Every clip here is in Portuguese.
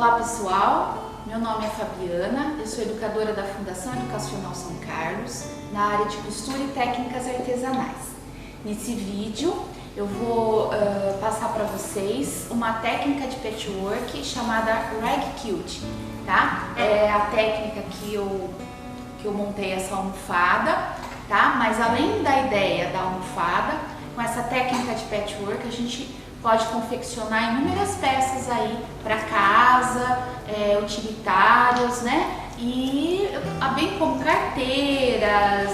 Olá pessoal, meu nome é Fabiana, eu sou educadora da Fundação Educacional São Carlos, na área de costura e técnicas artesanais. Nesse vídeo eu vou passar para vocês uma técnica de patchwork chamada Rag Quilt, tá? É a técnica que eu montei essa almofada, tá? Mas além da ideia da almofada, com essa técnica de patchwork a gente pode confeccionar inúmeras peças aí para casa, utilitárias, né? E bem como carteiras,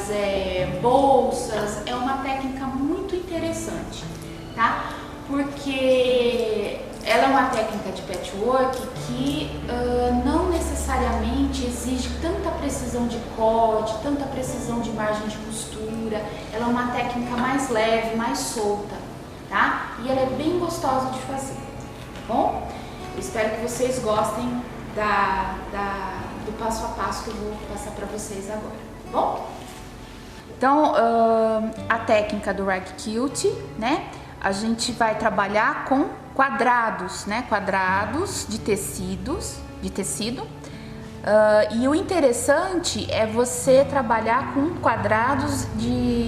bolsas. É uma técnica muito interessante, tá? Porque ela é uma técnica de patchwork que não necessariamente exige tanta precisão de corte, tanta precisão de margem de costura. Ela é uma técnica mais leve, mais solta. Tá? E ela é bem gostosa de fazer, tá bom? Eu espero que vocês gostem do passo a passo que eu vou passar para vocês agora, tá bom? Então, a técnica do Rag Quilt, né? A gente vai trabalhar com quadrados, né? Quadrados de tecido. E o interessante é você trabalhar com quadrados de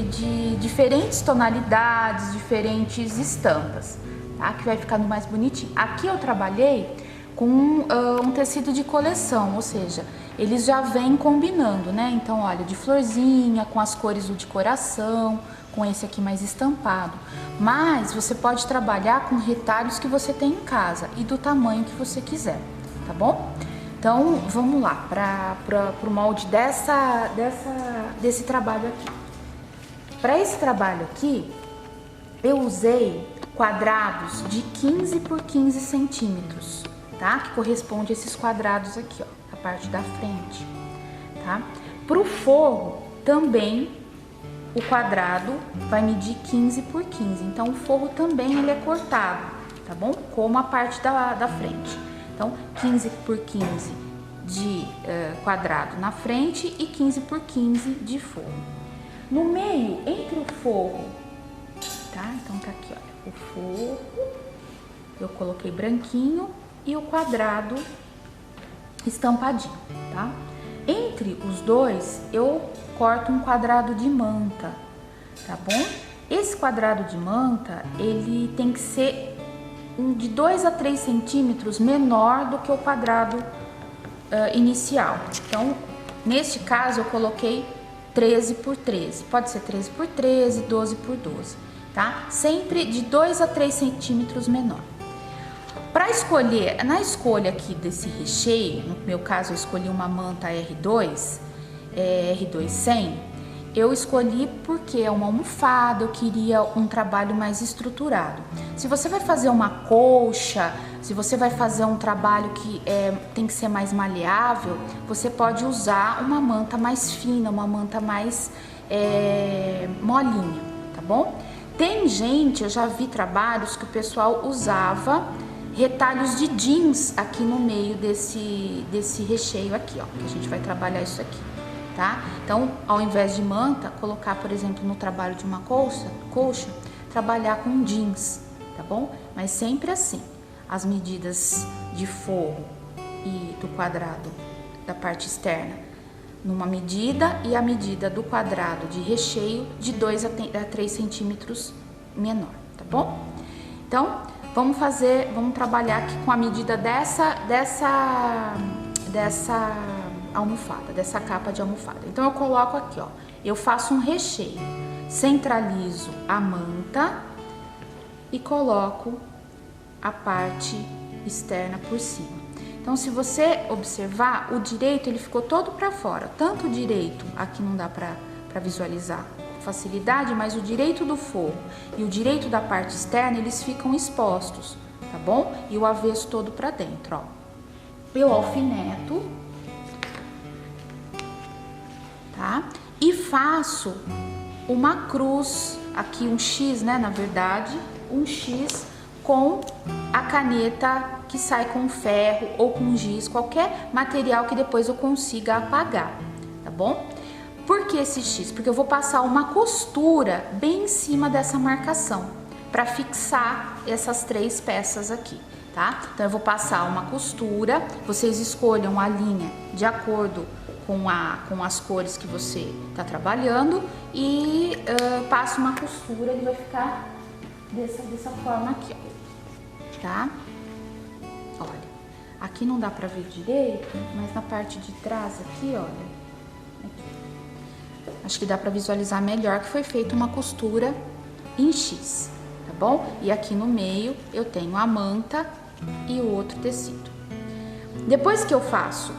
diferentes tonalidades, diferentes estampas, tá? Que vai ficando mais bonitinho. Aqui eu trabalhei com um tecido de coleção, ou seja, eles já vêm combinando, né? Então, olha, de florzinha, com as cores do de coração, com esse aqui mais estampado. Mas você pode trabalhar com retalhos que você tem em casa e do tamanho que você quiser, tá bom? Então, vamos lá para o molde desse trabalho aqui. Para esse trabalho aqui, eu usei quadrados de 15 por 15 centímetros, tá? Que corresponde a esses quadrados aqui, ó, a parte da frente, tá? Para o forro, também, o quadrado vai medir 15 por 15. Então, o forro também ele é cortado, tá bom? Como a parte da frente. Então, 15 por 15 de quadrado na frente e 15 por 15 de forro. No meio, entre o forro, tá? Então, tá aqui, olha, o forro, eu coloquei branquinho e o quadrado estampadinho, tá? Entre os dois, eu corto um quadrado de manta, tá bom? Esse quadrado de manta, ele tem que ser de 2 a 3 centímetros menor do que o quadrado inicial. Então, neste caso, eu coloquei 13 por 13. Pode ser 13 por 13, 12 por 12, tá? Sempre de 2 a 3 centímetros menor. Para escolher, na escolha aqui desse recheio, no meu caso, eu escolhi uma manta R2, R2 eu escolhi porque é uma almofada, eu queria um trabalho mais estruturado. Se você vai fazer uma colcha, se você vai fazer um trabalho que tem que ser mais maleável, você pode usar uma manta mais fina, uma manta mais molinha, tá bom? Tem gente, eu já vi trabalhos que o pessoal usava retalhos de jeans aqui no meio desse recheio aqui, ó, que a gente vai trabalhar isso aqui. Tá? Então, ao invés de manta, colocar, por exemplo, no trabalho de uma colcha, trabalhar com jeans, tá bom? Mas sempre assim, as medidas de forro e do quadrado da parte externa numa medida e a medida do quadrado de recheio de 2 a 3 centímetros menor, tá bom? Então, vamos trabalhar aqui com a medida dessa almofada, dessa capa de almofada. Então, eu coloco aqui, ó, eu faço um recheio, centralizo a manta e coloco a parte externa por cima. Então, se você observar, o direito ele ficou todo para fora, tanto o direito, aqui não dá para visualizar com facilidade, mas o direito do forro e o direito da parte externa, eles ficam expostos, tá bom? E o avesso todo para dentro, ó. Eu alfineto, tá? E faço uma cruz, aqui um X, né, na verdade, um X com a caneta que sai com ferro ou com giz, qualquer material que depois eu consiga apagar, tá bom? Por que esse X? Porque eu vou passar uma costura bem em cima dessa marcação, para fixar essas 3 peças aqui. tá? Então eu vou passar uma costura, vocês escolham a linha de acordo com as cores que você tá trabalhando e passo uma costura, ele vai ficar dessa forma aqui, ó, tá? Olha, aqui não dá pra ver direito, mas na parte de trás aqui, olha, aqui. Acho que dá pra visualizar melhor que foi feita uma costura em X, tá bom? E aqui no meio eu tenho a manta e o outro tecido. Depois que eu faço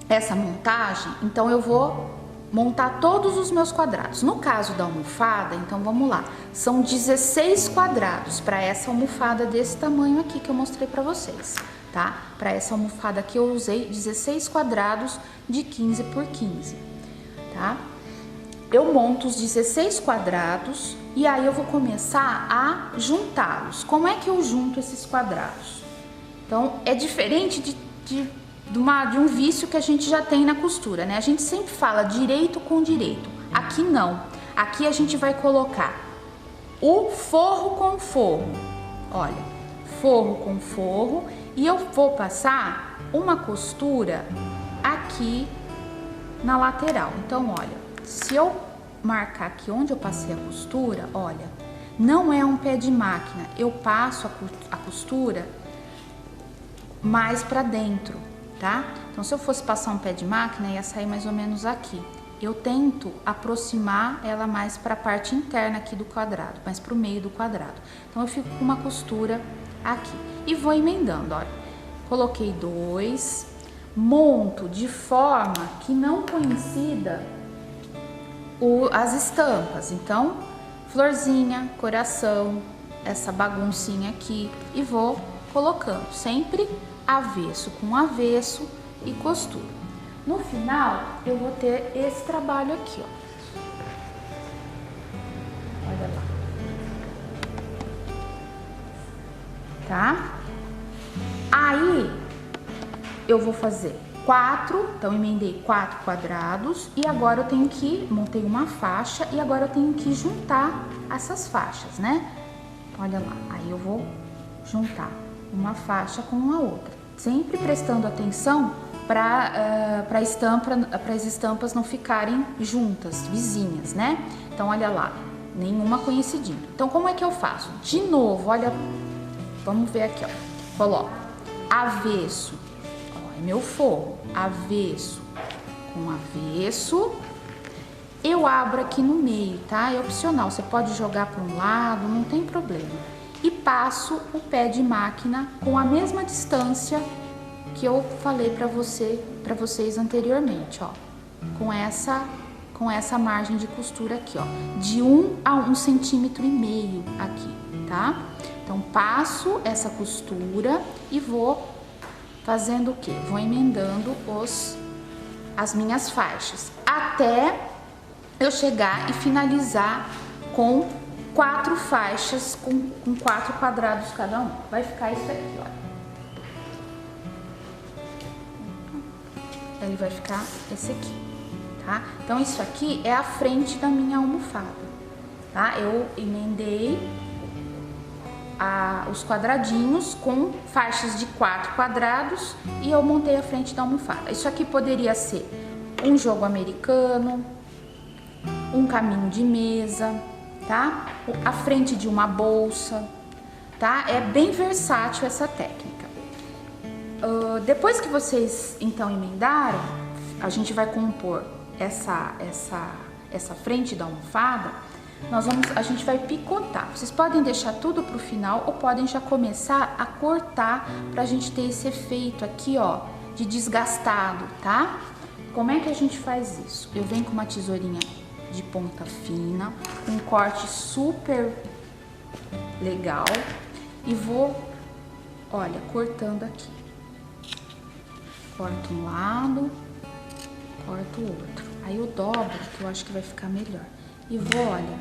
essa montagem, então eu vou montar todos os meus quadrados. No caso da almofada, então vamos lá, são 16 quadrados para essa almofada desse tamanho aqui que eu mostrei para vocês, tá? Para essa almofada aqui eu usei 16 quadrados de 15 por 15, tá? Eu monto os 16 quadrados e aí eu vou começar a juntá-los. Como é que eu junto esses quadrados? Então, é diferente de um vício que a gente já tem na costura, né? A gente sempre fala direito com direito. Aqui não. Aqui a gente vai colocar o forro com forro. Olha, forro com forro. E eu vou passar uma costura aqui na lateral. Então, olha, se eu marcar aqui onde eu passei a costura, olha, não é um pé de máquina. Eu passo a costura mais pra dentro, tá? Então, se eu fosse passar um pé de máquina, ia sair mais ou menos aqui. Eu tento aproximar ela mais para a parte interna aqui do quadrado, mais para o meio do quadrado. Então, eu fico com uma costura aqui e vou emendando, olha. Coloquei 2, monto de forma que não coincida as estampas. Então, florzinha, coração, essa baguncinha aqui e vou colocando sempre avesso com avesso e costura. No final, eu vou ter esse trabalho aqui, ó. Olha lá. Tá? Aí, eu vou fazer 4, então emendei 4 quadrados e agora eu tenho que, montei uma faixa e agora eu tenho que juntar essas faixas, né? Olha lá, aí eu vou juntar uma faixa com a outra, sempre prestando atenção para as estampas não ficarem juntas, vizinhas, né? Então, olha lá, nenhuma coincidindo. Então, como é que eu faço? De novo, olha, vamos ver aqui, ó. Coloco avesso, ó, é meu forro, avesso com avesso. Eu abro aqui no meio, tá? É opcional, você pode jogar para um lado, não tem problema. E passo o pé de máquina com a mesma distância que eu falei para vocês anteriormente, ó. Com essa margem de costura aqui, ó, de 1 a 1,5 centímetro aqui, tá? Então, passo essa costura e vou fazendo o quê? Vou emendando as minhas faixas, até eu chegar e finalizar com 4 faixas com 4 quadrados cada um. Vai ficar isso aqui, olha. Ele vai ficar esse aqui, tá? Então, isso aqui é a frente da minha almofada, tá? Eu emendei os quadradinhos com faixas de 4 quadrados e eu montei a frente da almofada. Isso aqui poderia ser um jogo americano, um caminho de mesa, tá? A frente de uma bolsa, tá? É bem versátil essa técnica. Depois que vocês então emendaram, a gente vai compor essa frente da almofada. A gente vai picotar. Vocês podem deixar tudo pro final ou podem já começar a cortar pra gente ter esse efeito aqui, ó, de desgastado, tá? Como é que a gente faz isso? Eu venho com uma tesourinha de ponta fina, um corte super legal e vou, olha, cortando aqui. Corto um lado, corto o outro. Aí eu dobro, que eu acho que vai ficar melhor. E vou, olha,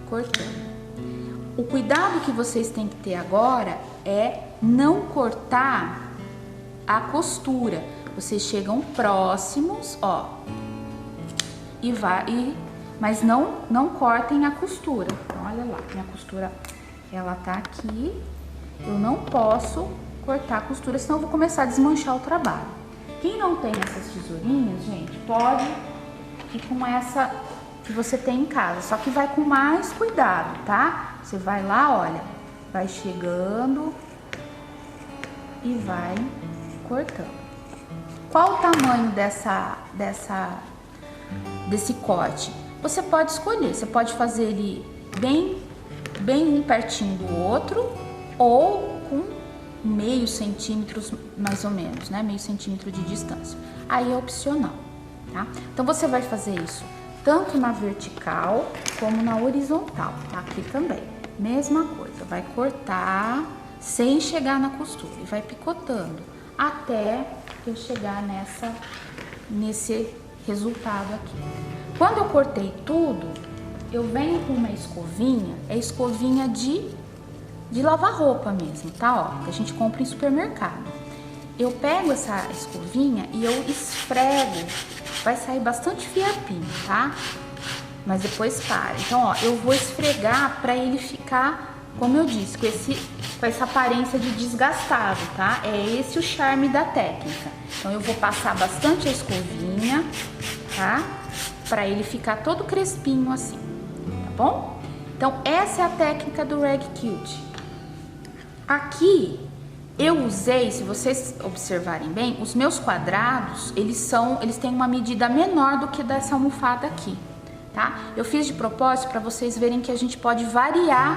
cortando. O cuidado que vocês têm que ter agora é não cortar a costura. Vocês chegam próximos, ó, mas não cortem a costura. Então, olha lá, minha costura, ela tá aqui. Eu não posso cortar a costura, senão eu vou começar a desmanchar o trabalho. Quem não tem essas tesourinhas, gente, pode ir com essa que você tem em casa, só que vai com mais cuidado, tá? Você vai lá, olha, vai chegando e vai cortando. Qual o tamanho desse corte? Você pode escolher, você pode fazer ele bem um pertinho do outro ou com meio centímetro mais ou menos, né? Meio centímetro de distância. Aí é opcional, tá? Então você vai fazer isso tanto na vertical como na horizontal, tá? Aqui também, mesma coisa, vai cortar sem chegar na costura e vai picotando até eu chegar nesse resultado aqui. Quando eu cortei tudo, eu venho com uma escovinha, é escovinha de lavar roupa mesmo, tá? Ó, que a gente compra em supermercado. Eu pego essa escovinha e eu esfrego, vai sair bastante fiapinho, tá? Mas depois para. Então, ó, eu vou esfregar para ele ficar, como eu disse, com essa aparência de desgastado, tá? É esse o charme da técnica. Então, eu vou passar bastante a escovinha, tá? Para ele ficar todo crespinho assim, tá bom? Então, essa é a técnica do Rag Quilt. Aqui, eu usei, se vocês observarem bem, os meus quadrados, eles têm uma medida menor do que dessa almofada aqui, tá? Eu fiz de propósito para vocês verem que a gente pode variar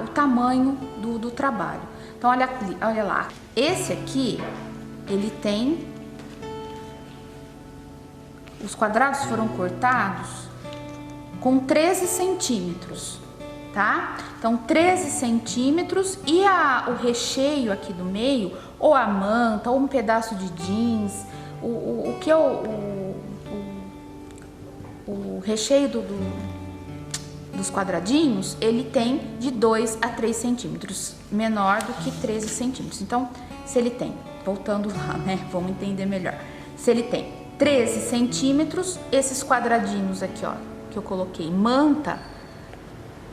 o tamanho do trabalho. Então, olha lá. Esse aqui, ele tem... Os quadrados foram cortados com 13 centímetros, tá? Então, 13 centímetros e o recheio aqui do meio, ou a manta, ou um pedaço de jeans, o recheio dos quadradinhos, ele tem de 2 a 3 centímetros, menor do que 13 centímetros. Então, se ele tem, voltando lá, né, vamos entender melhor. Se ele tem 13 centímetros, esses quadradinhos aqui, ó, que eu coloquei manta,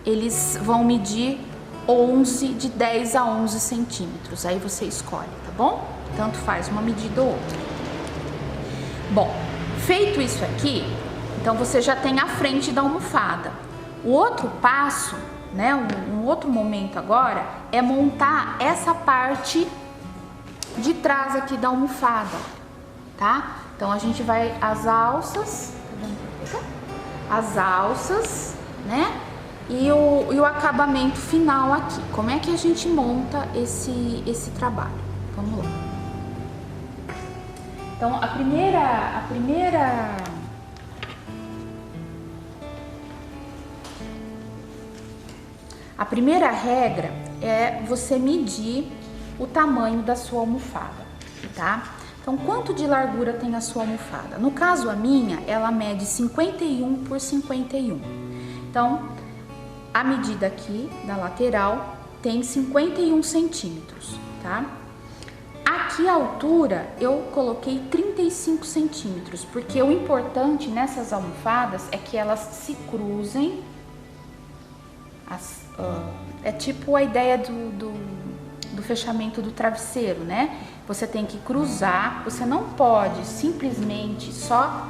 eles vão medir 11, de 10 a 11 centímetros. Aí você escolhe, tá bom? Tanto faz uma medida ou outra. Bom, feito isso aqui, então você já tem a frente da almofada. O outro passo, né, um outro momento agora, é montar essa parte de trás aqui da almofada, tá? Então a gente vai as alças, né? E o acabamento final aqui. Como é que a gente monta esse trabalho? Vamos lá. Então a primeira regra é você medir o tamanho da sua almofada, tá? Então, quanto de largura tem a sua almofada? No caso, a minha, ela mede 51 por 51. Então, a medida aqui da lateral tem 51 centímetros, tá? Aqui a altura eu coloquei 35 centímetros, porque o importante nessas almofadas é que elas se cruzem. É tipo a ideia do fechamento do travesseiro, né? Você tem que cruzar, você não pode simplesmente só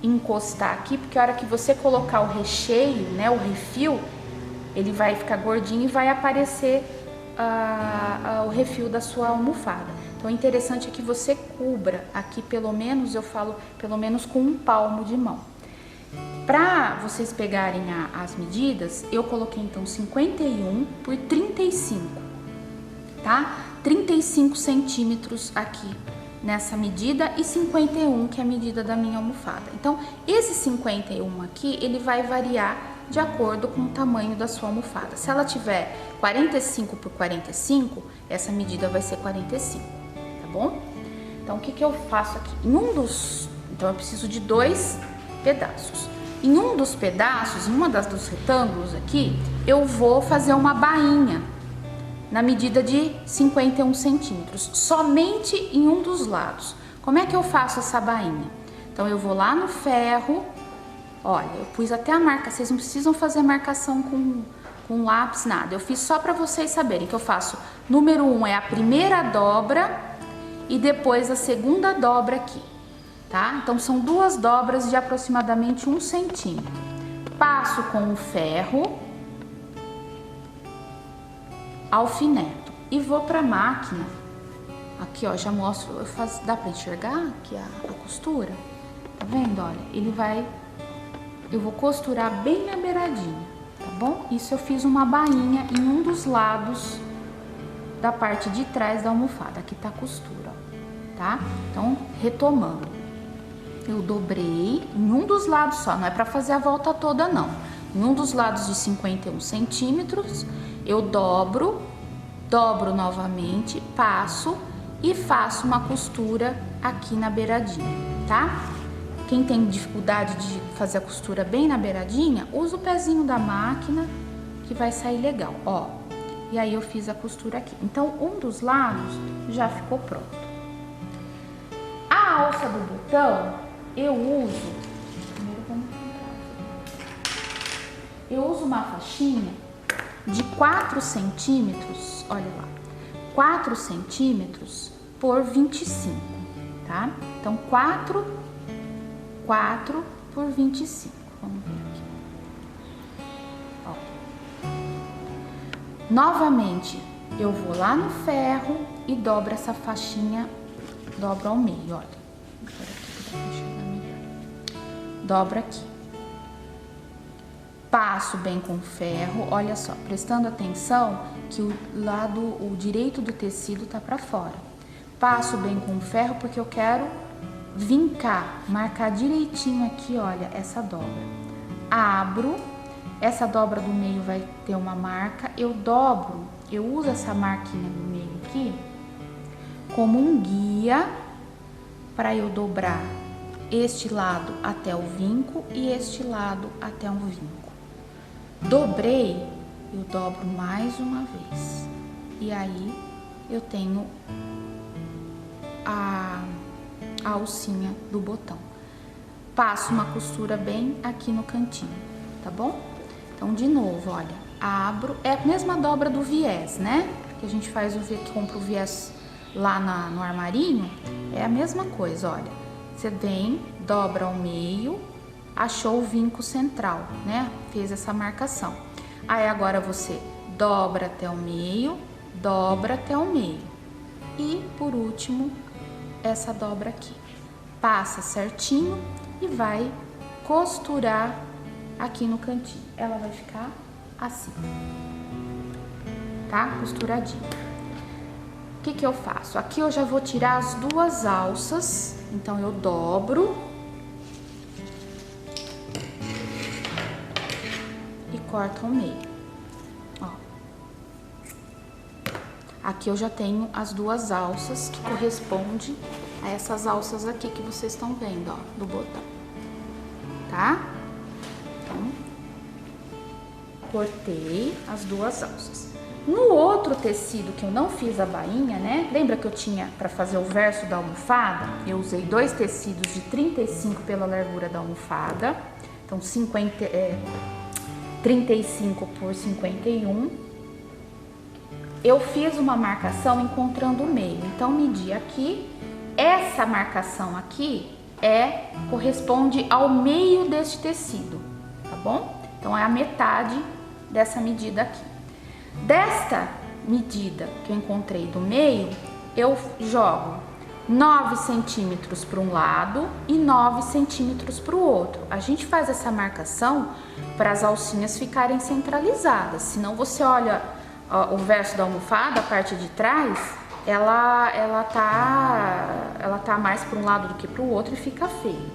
encostar aqui, porque a hora que você colocar o recheio, né, o refil, ele vai ficar gordinho e vai aparecer o refil da sua almofada. Então, o interessante é que você cubra aqui, pelo menos, eu falo, pelo menos com um palmo de mão. Para vocês pegarem as medidas, eu coloquei então 51 por 35, tá? 35 centímetros aqui nessa medida e 51 que é a medida da minha almofada. Então, esse 51 aqui, ele vai variar de acordo com o tamanho da sua almofada. Se ela tiver 45 por 45, essa medida vai ser 45, tá bom? Então, o que eu faço aqui? Então, eu preciso de 2 pedaços. Em um dos pedaços, em uma dos retângulos aqui, eu vou fazer uma bainha na medida de 51 centímetros, somente em um dos lados. Como é que eu faço essa bainha? Então, eu vou lá no ferro, olha, eu pus até a marca, vocês não precisam fazer marcação com lápis nada. Eu fiz só para vocês saberem que eu faço número 1 é a primeira dobra e depois a segunda dobra aqui, tá? Então são duas dobras de aproximadamente 1 centímetro. Passo com o ferro, alfineto e vou para a máquina. Aqui, ó, já mostro, dá para enxergar aqui a costura? Tá vendo? Olha, eu vou costurar bem na beiradinha, tá bom? Isso eu fiz uma bainha em um dos lados da parte de trás da almofada. Aqui tá a costura, ó, tá? Então, retomando. Eu dobrei em um dos lados só, não é para fazer a volta toda, não. Em um dos lados de 51 centímetros, eu dobro novamente, passo e faço uma costura aqui na beiradinha, tá? Quem tem dificuldade de fazer a costura bem na beiradinha, usa o pezinho da máquina que vai sair legal, ó. E aí eu fiz a costura aqui. Então, um dos lados já ficou pronto. A alça do botão, eu uso uma faixinha de 4 centímetros, olha lá, 4 centímetros por 25, tá? Então, 4 por 25, vamos ver aqui. Ó. Novamente, eu vou lá no ferro e dobro essa faixinha, dobro ao meio, olha. Agora aqui dá pra enxergar melhor. Dobro aqui. Passo bem com o ferro, olha só, prestando atenção que o direito do tecido tá para fora. Passo bem com o ferro porque eu quero vincar, marcar direitinho aqui, olha, essa dobra. Abro, essa dobra do meio vai ter uma marca, eu dobro, eu uso essa marquinha do meio aqui como um guia para eu dobrar este lado até o vinco e este lado até o vinco. Dobrei, eu dobro mais uma vez. E aí eu tenho a alcinha do botão. Passo uma costura bem aqui no cantinho, tá bom? Então, de novo, olha, abro, é a mesma dobra do viés, né? Que a gente faz compra o viés lá no armarinho, é a mesma coisa, olha. Você vem, dobra ao meio, achou o vinco central, né? Fez essa marcação. Aí agora você dobra até o meio, dobra até o meio. E por último, essa dobra aqui. Passa certinho e vai costurar aqui no cantinho. Ela vai ficar assim, tá? Costuradinha. O que que eu faço? Aqui eu já vou tirar as duas alças, então eu dobro e corto ao meio, ó. Aqui eu já tenho as duas alças que correspondem a essas alças aqui que vocês estão vendo, ó, do botão, tá? Então, cortei as duas alças. No outro tecido que eu não fiz a bainha, né? Lembra que eu tinha para fazer o verso da almofada? Eu usei 2 tecidos de 35 pela largura da almofada. Então, 35 por 51. Eu fiz uma marcação encontrando o meio. Então, medi aqui. Essa marcação aqui corresponde ao meio deste tecido, tá bom? Então, é a metade dessa medida aqui. Desta medida que eu encontrei do meio, eu jogo 9 centímetros para um lado e 9 centímetros para o outro. A gente faz essa marcação para as alcinhas ficarem centralizadas. Senão você olha o verso da almofada, a parte de trás, ela tá mais para um lado do que para o outro e fica feio.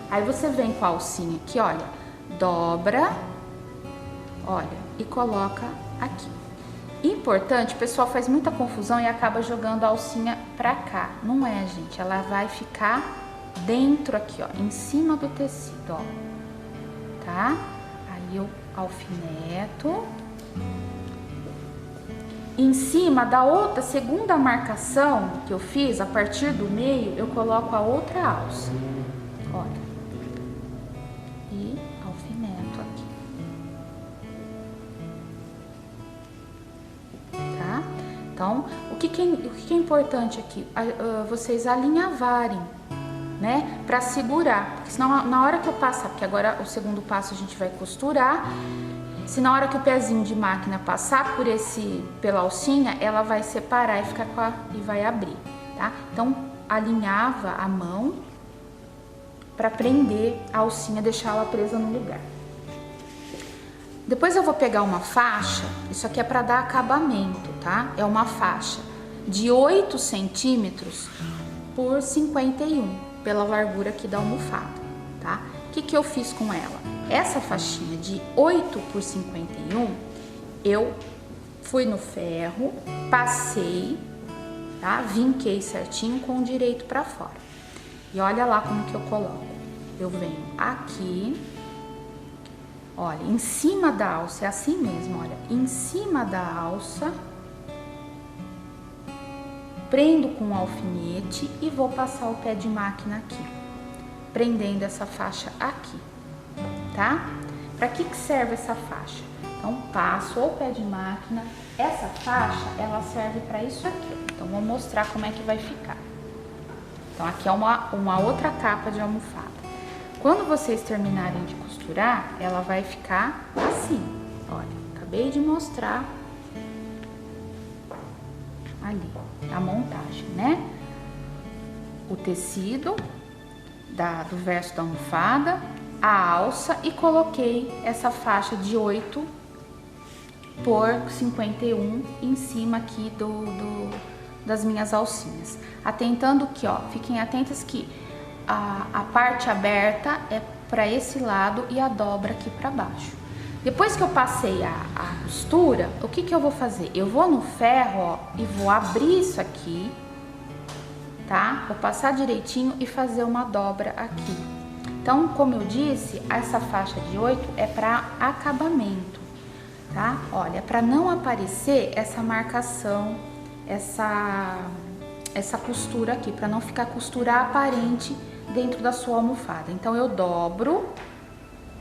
Aí você vem com a alcinha aqui, olha, dobra, olha, e coloca aqui. Importante, o pessoal faz muita confusão e acaba jogando a alcinha pra cá. Não é, gente, ela vai ficar dentro aqui, ó, em cima do tecido, ó, tá? Aí eu alfineto. Em cima da outra, segunda marcação que eu fiz, a partir do meio, eu coloco a outra alça, olha, e alfineto aqui. Então, o que é importante aqui? Vocês alinhavarem, né? Pra segurar, porque senão na hora que eu passar, porque agora o segundo passo a gente vai costurar, se na hora que o pezinho de máquina passar pela alcinha, ela vai separar e ficar e vai abrir, tá? Então, alinhava a mão para prender a alcinha, deixar ela presa no lugar. Depois eu vou pegar uma faixa, isso aqui é para dar acabamento, tá? É uma faixa de 8 centímetros por 51, pela largura aqui da almofada, tá? O que eu fiz com ela? Essa faixinha de 8 por 51, eu fui no ferro, passei, tá? Vinquei certinho com o direito para fora. E olha lá como que eu coloco. Eu venho aqui, olha, em cima da alça, é assim mesmo, olha, em cima da alça, prendo com um alfinete e vou passar o pé de máquina aqui, prendendo essa faixa aqui, tá? Para que serve essa faixa? Então, passo o pé de máquina, essa faixa, ela serve para isso aqui, então vou mostrar como é que vai ficar. Então, aqui é uma outra capa de almofada. Quando vocês terminarem de costurar, ela vai ficar assim, olha, acabei de mostrar ali a montagem, né? O tecido do verso da almofada, a alça e coloquei essa faixa de 8 por 51 em cima aqui das minhas alcinhas. Atentando que, ó, fiquem atentas que a parte aberta é para esse lado e a dobra aqui para baixo. Depois que eu passei a costura, o que eu vou fazer? Eu vou no ferro, ó, e vou abrir isso aqui, tá? Vou passar direitinho e fazer uma dobra aqui. Então, como eu disse, essa faixa de 8 é para acabamento, tá? Olha, para não aparecer essa marcação, essa costura aqui, para não ficar costura aparente dentro da sua almofada. Então, eu dobro,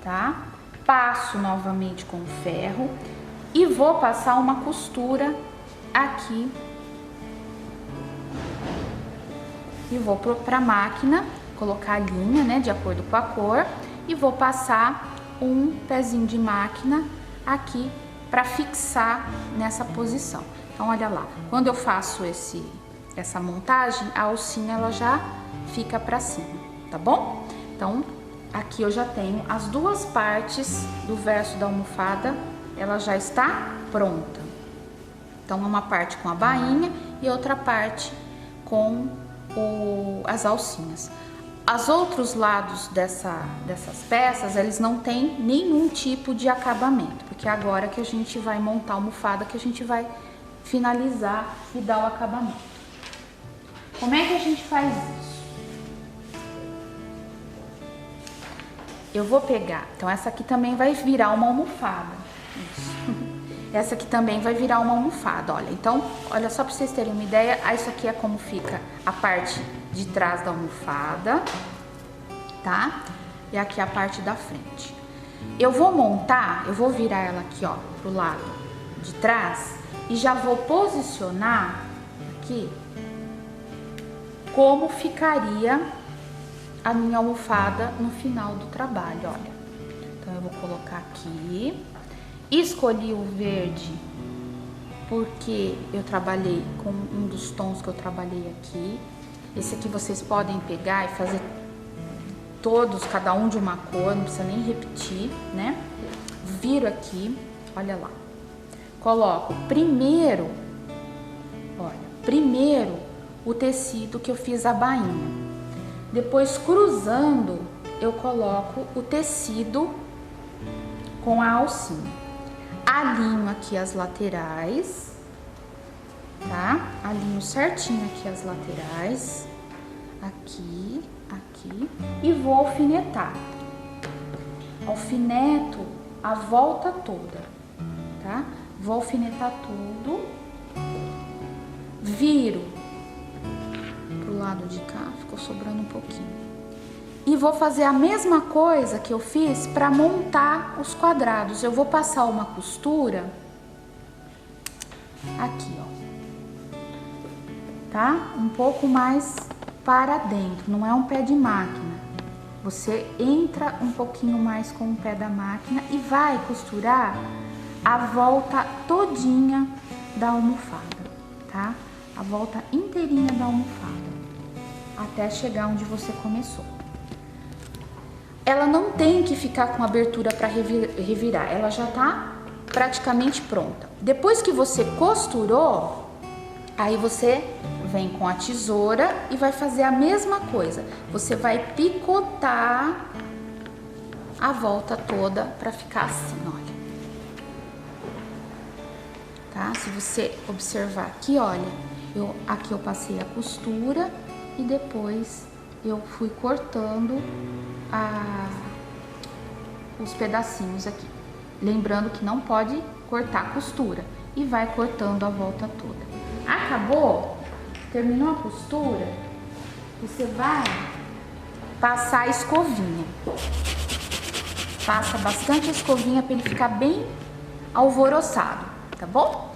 tá? Passo novamente com o ferro e vou passar uma costura aqui e vou para a máquina colocar a linha, né, de acordo com a cor, e vou passar um pezinho de máquina aqui para fixar nessa posição. Então, olha lá, quando eu faço essa montagem, a alcinha ela já fica para cima, tá bom? Então, aqui eu já tenho as duas partes do verso da almofada, ela já está pronta. Então, uma parte com a bainha e outra parte com as alcinhas. Os outros lados dessas peças, eles não têm nenhum tipo de acabamento, porque é agora que a gente vai montar a almofada, que a gente vai finalizar e dar o acabamento. Como é que a gente faz isso? Eu vou pegar, então essa aqui também vai virar uma almofada. Isso. Essa aqui também vai virar uma almofada, olha. Então, olha só para vocês terem uma ideia, isso aqui é como fica a parte de trás da almofada, tá? E aqui a parte da frente. Eu vou montar, eu vou virar ela aqui, ó, pro lado de trás e já vou posicionar aqui como ficaria a minha almofada no final do trabalho, olha. Então, eu vou colocar aqui. Escolhi o verde porque eu trabalhei com um dos tons que eu trabalhei aqui. Esse aqui vocês podem pegar e fazer todos, cada um de uma cor, não precisa nem repetir, né? Viro aqui, olha lá. Coloco primeiro, olha, primeiro o tecido que eu fiz a bainha. Depois, cruzando, eu coloco o tecido com a alcinha. Alinho aqui as laterais, tá? Alinho certinho aqui as laterais, aqui, aqui, e vou alfinetar. Alfineto a volta toda, tá? Vou alfinetar tudo, viro pro lado de cá, ficou sobrando um pouquinho. E vou fazer a mesma coisa que eu fiz para montar os quadrados. Eu vou passar uma costura aqui, ó. tá? Um pouco mais para dentro, não é um pé de máquina. Você entra um pouquinho mais com o pé da máquina e vai costurar a volta todinha da almofada, tá? A volta inteirinha da almofada, até chegar onde você começou. Ela não tem que ficar com abertura para revirar, ela já tá praticamente pronta. Depois que você costurou, aí você vem com a tesoura e vai fazer a mesma coisa. Você vai picotar a volta toda para ficar assim, olha. Tá? Se você observar aqui, olha, aqui eu passei a costura e depois eu fui cortando os pedacinhos aqui. Lembrando que não pode cortar a costura e vai cortando a volta toda. Acabou? Terminou a costura? Você vai passar a escovinha. Passa bastante a escovinha para ele ficar bem alvoroçado, tá bom?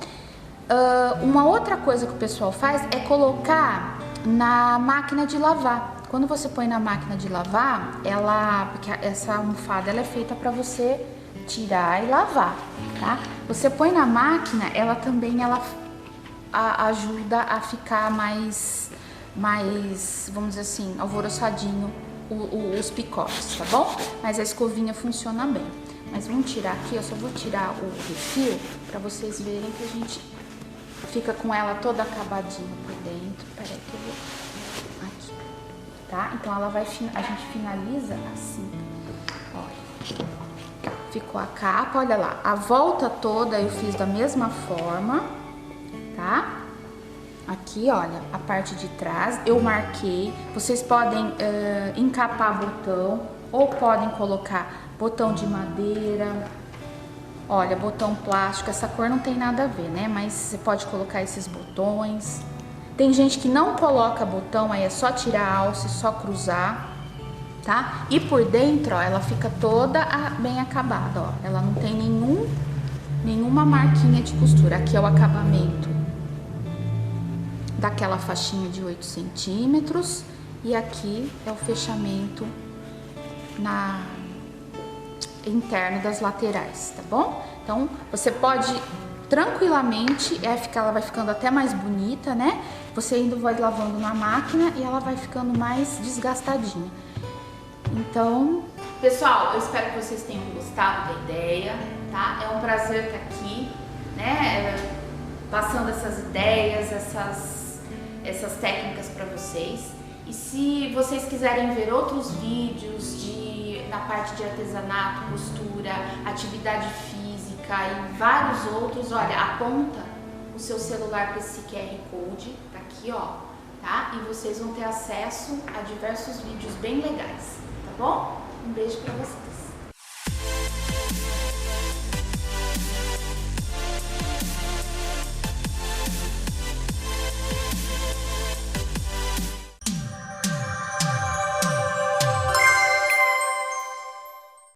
Uma outra coisa que o pessoal faz é colocar na máquina de lavar. Quando você põe na máquina de lavar, porque essa almofada ela é feita para você tirar e lavar, tá? Você põe na máquina, ela também ajuda a ficar mais, vamos dizer assim, alvoroçadinho os picotes, tá bom? Mas a escovinha funciona bem. Mas vamos tirar aqui, eu só vou tirar o refil para vocês verem que a gente fica com ela toda acabadinha por dentro. Peraí que eu vou... Aqui, tá? Então a gente finaliza assim, olha. Ficou a capa, olha lá, a volta toda eu fiz da mesma forma, tá? Aqui, olha, a parte de trás eu marquei. Vocês podem encapar botão ou podem colocar botão de madeira. Olha, botão plástico, essa cor não tem nada a ver, né? Mas você pode colocar esses botões. Tem gente que não coloca botão, aí é só tirar a alça e só cruzar. Tá? E por dentro, ó, ela fica toda bem acabada, ó. Ela não tem nenhuma marquinha de costura. Aqui é o acabamento daquela faixinha de 8 centímetros e aqui é o fechamento interno das laterais, tá bom? Então, você pode tranquilamente, ela vai ficando até mais bonita, né? Você ainda vai lavando na máquina e ela vai ficando mais desgastadinha. Então, pessoal, eu espero que vocês tenham gostado da ideia, tá? É um prazer estar aqui, né? Passando essas ideias, essas técnicas para vocês. E se vocês quiserem ver outros vídeos na parte de artesanato, costura, atividade física e vários outros, olha, aponta o seu celular para esse QR Code, tá aqui, ó, tá? E vocês vão ter acesso a diversos vídeos bem legais. Tá bom? Um beijo pra vocês.